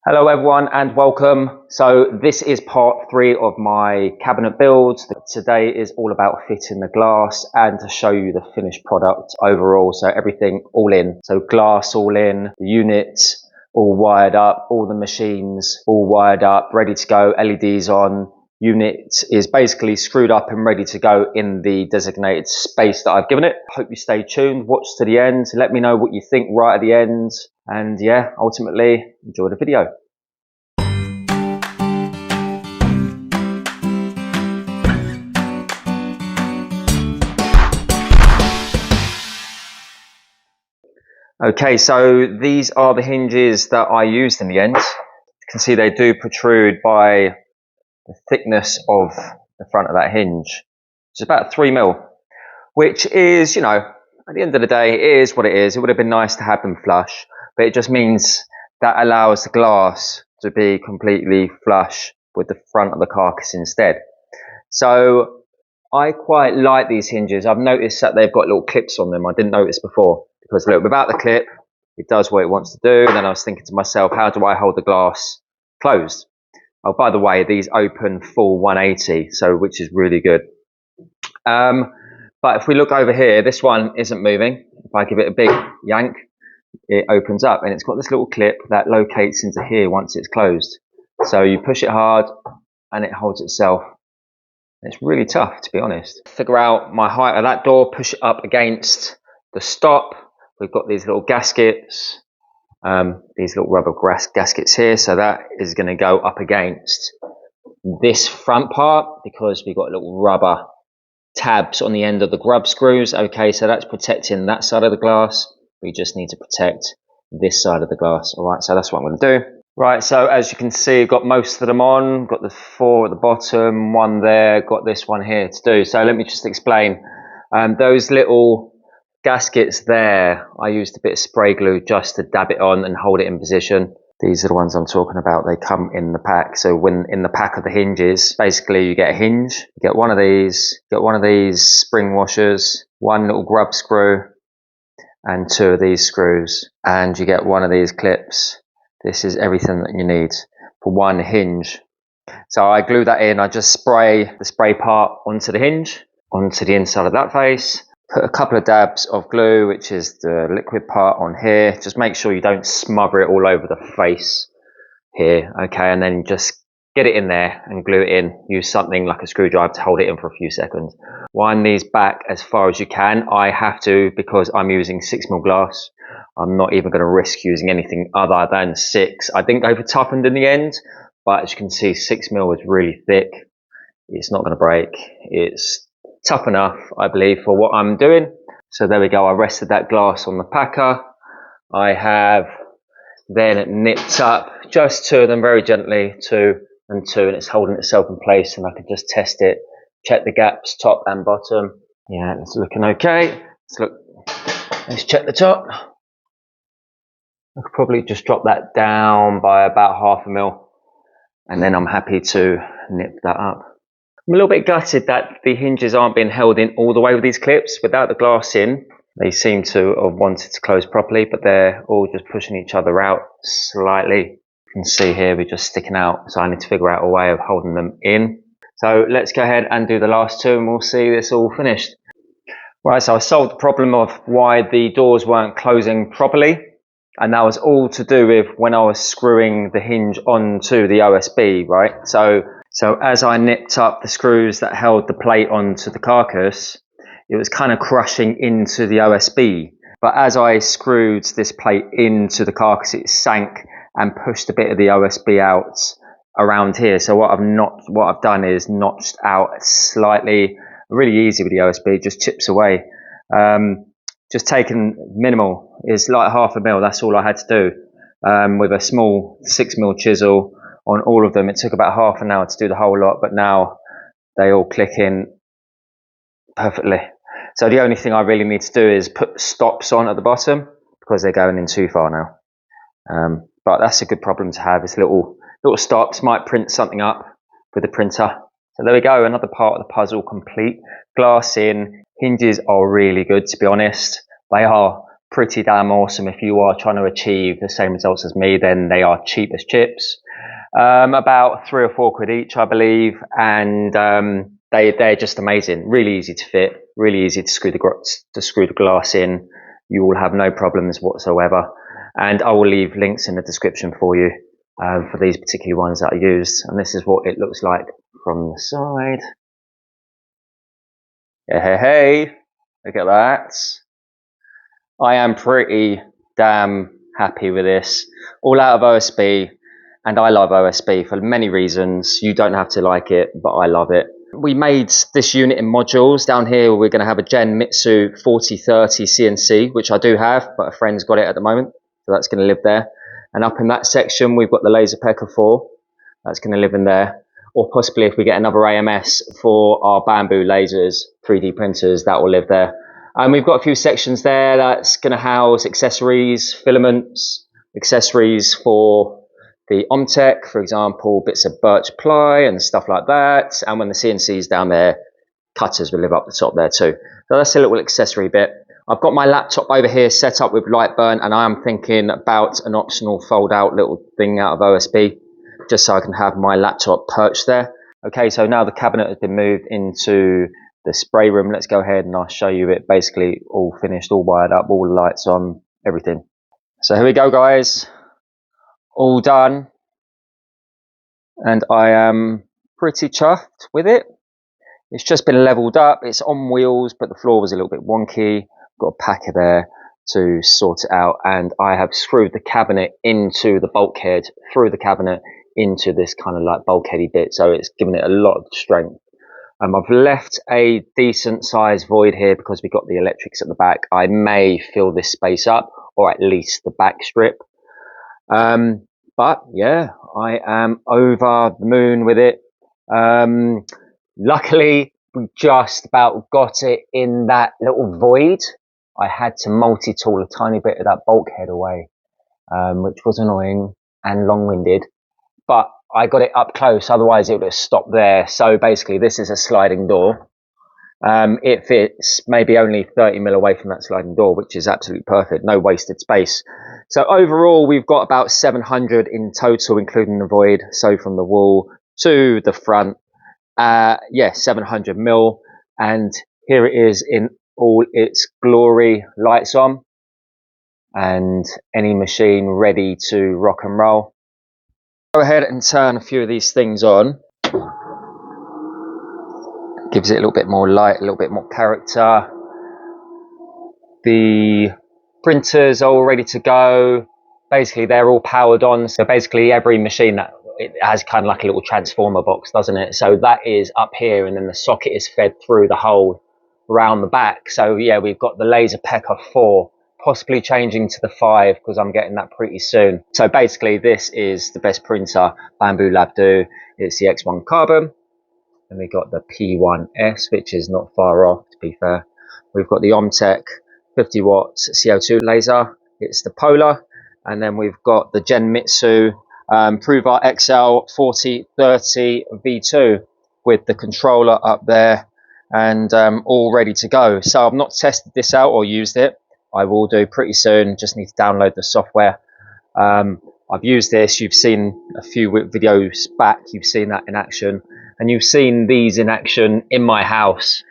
Hello everyone and welcome. So this is part 3 of my cabinet build. Today is all about fitting the glass and to show you the finished product overall. So everything all in. So glass all in, the units all wired up, all the machines all wired up, ready to go, LEDs on. Unit is basically screwed up and ready to go in the designated space that I've given it. Hope you stay tuned, watch to the end, let me know what you think right at the end. And yeah, ultimately, enjoy the video. Okay, so these are the hinges that I used in the end. You can see they do protrude by the thickness of the front of that hinge. It's about 3mm, which is, at the end of the day, it is what it is. It would have been nice to have them flush, but it just means that allows the glass to be completely flush with the front of the carcass instead. So I quite like these hinges. I've noticed that they've got little clips on them. I didn't notice before, because look, without the clip, it does what it wants to do. And then I was thinking to myself, how do I hold the glass closed? Oh, by the way, these open full 180, so which is really good. But if we look over here, this one isn't moving. If I give it a big yank, it opens up, and it's got this little clip that locates into here once it's closed. So you push it hard, and it holds itself. It's really tough, to be honest. Figure out my height of that door, push it up against the stop. We've got these little gaskets, these little rubber gaskets here, so that is going to go up against this front part because we've got little rubber tabs on the end of the grub screws. Okay, so that's protecting that side of the glass. We just need to protect this side of the glass. All right, so that's what I'm going to do. Right, so as you can see, I've got most of them on. Got the 4 at the bottom, 1 there, got this one here to do. So let me just explain. Those little gaskets there, I used a bit of spray glue just to dab it on and hold it in position. These are the ones I'm talking about. They come in the pack. So when in the pack of the hinges, basically you get a hinge, you get one of these, spring washers, 1 little grub screw, and 2 of these screws, and you get 1 of these clips. This is everything that you need for 1 hinge. So I glue that in. I just spray the spray part onto the hinge, onto the inside of that face. Put a couple of dabs of glue, which is the liquid part, on here. Just make sure you don't smother it all over the face here. Okay, and then just get it in there and glue it in. Use something like a screwdriver to hold it in for a few seconds. Wind these back as far as you can. I have to, because I'm using 6mm glass. I'm not even going to risk using anything other than 6. I didn't go for toughened in the end, but as you can see, 6mm is really thick. It's not going to break. It's tough enough, I believe, for what I'm doing. So there we go. I rested that glass on the packer. I have then nipped up just 2 of them very gently, 2 and 2, and it's holding itself in place, and I can just test it, check the gaps top and bottom. Yeah, it's looking okay. Let's check the top. I could probably just drop that down by about 0.5mm, and then I'm happy to nip that up. I'm a little bit gutted that the hinges aren't being held in all the way with these clips. Without the glass in, they seem to have wanted to close properly, but they're all just pushing each other out slightly. You can see here we're just sticking out, so I need to figure out a way of holding them in. So let's go ahead and do the last 2, and we'll see this all finished. Right, so I solved the problem of why the doors weren't closing properly, and that was all to do with when I was screwing the hinge onto the OSB, right? So as I nipped up the screws that held the plate onto the carcass, it was kind of crushing into the OSB. But as I screwed this plate into the carcass, it sank and pushed a bit of the OSB out around here. So what I've done is notched out slightly, really easy with the OSB, just chips away. Just taken minimal, is like 0.5mm, that's all I had to do. With a small 6mm chisel on all of them. It took about half an hour to do the whole lot, but now they all click in perfectly. So the only thing I really need to do is put stops on at the bottom, because they're going in too far now. But that's a good problem to have. It's little stops, might print something up with the printer. So there we go, another part of the puzzle complete. Glass in, hinges are really good, to be honest. They are pretty damn awesome. If you are trying to achieve the same results as me, then they are cheap as chips. About 3 or 4 quid each, I believe, and they're just amazing. Really easy to fit, really easy to screw the glass in. You will have no problems whatsoever, and I will leave links in the description for you for these particular ones that I used. And this is what it looks like from the side. Hey, look at that. I am pretty damn happy with this. All out of OSB, and I love OSB for many reasons. You don't have to like it, but I love it. We made this unit in modules. Down here we're going to have a Genmitsu 4030 CNC, which I do have, but a friend's got it at the moment, so that's going to live there. And up in that section we've got the Laserpecker 4, that's going to live in there. Or possibly if we get another AMS for our Bambu lasers, 3D printers, that will live there. And we've got a few sections there that's going to house accessories, filaments, accessories for the Omtech, for example, bits of birch ply and stuff like that. And when the CNC's down there, cutters will live up the top there too. So that's a little accessory bit. I've got my laptop over here set up with Lightburn, and I am thinking about an optional fold out little thing out of OSB, just so I can have my laptop perched there. Okay, so now the cabinet has been moved into the spray room. Let's go ahead and I'll show you it basically all finished, all wired up, all the lights on, everything. So here we go, guys. All done. And I am pretty chuffed with it. It's just been leveled up. It's on wheels, but the floor was a little bit wonky. Got a packer there to sort it out. And I have screwed the cabinet into the bulkhead, through the cabinet into this kind of like bulkheady bit. So it's given it a lot of strength. I've left a decent sized void here because we've got the electrics at the back. I may fill this space up, or at least the back strip. But yeah, I am over the moon with it. Luckily, we just about got it in that little void. I had to multi-tool a tiny bit of that bulkhead away, which was annoying and long-winded. But I got it up close, otherwise it would have stopped there. So basically this is a sliding door. It fits maybe only 30 mil away from that sliding door, which is absolutely perfect, no wasted space. So overall we've got about 700 in total, including the void. So from the wall to the front, yeah, 700 mil. And here it is in all its glory, lights on, and any machine ready to rock and roll. Go ahead and turn a few of these things on. Gives it a little bit more light, a little bit more character. The printers are all ready to go. Basically they're all powered on. So basically every machine, that it has kind of like a little transformer box, doesn't it? So that is up here, and then the socket is fed through the hole around the back. So yeah, we've got the Laserpecker 4. Possibly changing to the 5 because I'm getting that pretty soon. So basically this is the best printer Bambu Lab do. It's the X1 Carbon, and we got the P1S, which is not far off, to be fair. We've got the Omtech 50 watts CO2 laser, it's the Polar, and then we've got the Genmitsu Provar XL 4030 V2 with the controller up there, and all ready to go. So I've not tested this out or used it. I will do pretty soon, just need to download the software. I've used this, you've seen a few videos back, you've seen that in action, and you've seen these in action in my house,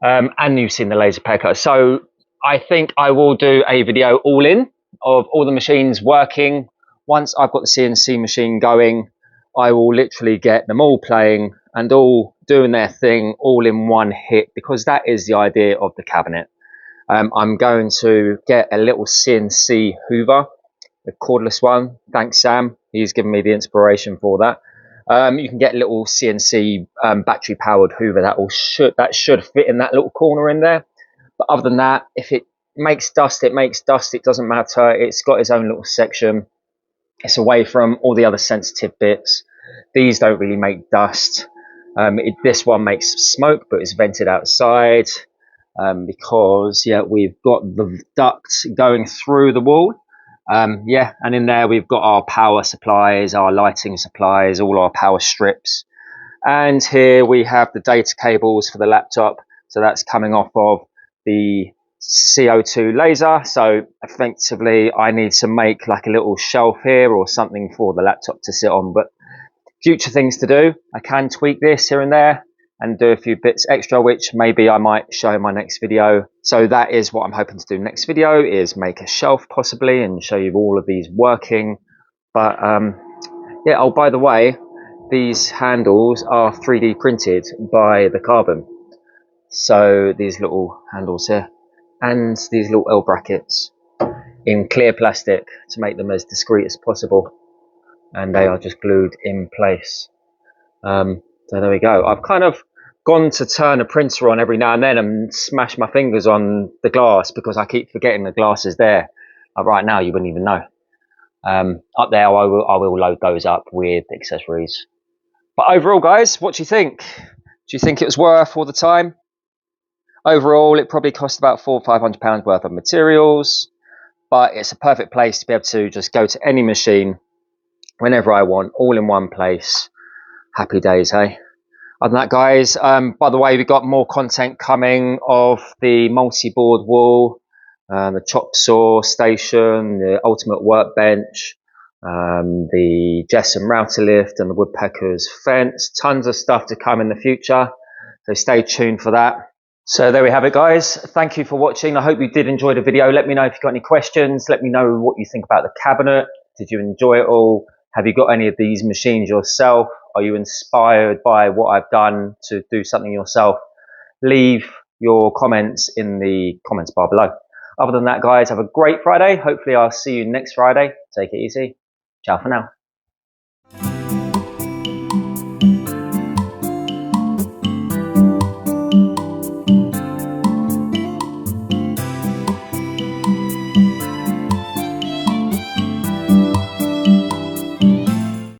and you've seen the Laserpecker. So I think I will do a video all in of all the machines working. Once I've got the CNC machine going, I will literally get them all playing and all doing their thing all in one hit, because that is the idea of the cabinet. I'm going to get a little CNC Hoover, a cordless one. Thanks, Sam. He's given me the inspiration for that. You can get a little CNC battery powered Hoover that should fit in that little corner in there. But other than that, if it makes dust, it makes dust. It doesn't matter. It's got its own little section. It's away from all the other sensitive bits. These don't really make dust. This one makes smoke, but it's vented outside. Because yeah, we've got the duct going through the wall, yeah, and in there we've got our power supplies, our lighting supplies, all our power strips, and here we have the data cables for the laptop. So that's coming off of the CO2 laser, so effectively I need to make like a little shelf here or something for the laptop to sit on. But future things to do, I can tweak this here and there and do a few bits extra, which maybe I might show in my next video. So that is what I'm hoping to do next video, is make a shelf possibly and show you all of these working. But yeah, oh, by the way, these handles are 3D printed by the Carbon. So these little handles here and these little L brackets in clear plastic to make them as discreet as possible, and they are just glued in place. So there we go. I've kind of gone to turn a printer on every now and then and smash my fingers on the glass because I keep forgetting the glass is there. Right now you wouldn't even know. Up there I will load those up with accessories. But overall, guys, what do you think? Do you think it was worth all the time? Overall, it probably cost about £400 or £500 worth of materials, but it's a perfect place to be able to just go to any machine whenever I want, all in one place. Happy days, hey? Other than that, guys, by the way, we've got more content coming of the multi-board wall, the chop saw station, the ultimate workbench, the Jessam router lift and the Woodpecker's fence. Tons of stuff to come in the future, so stay tuned for that. So there we have it, guys. Thank you for watching. I hope you did enjoy the video. Let me know if you've got any questions. Let me know what you think about the cabinet. Did you enjoy it all? Have you got any of these machines yourself? Are you inspired by what I've done to do something yourself? Leave your comments in the comments bar below. Other than that, guys, have a great Friday. Hopefully I'll see you next Friday. Take it easy. Ciao for now.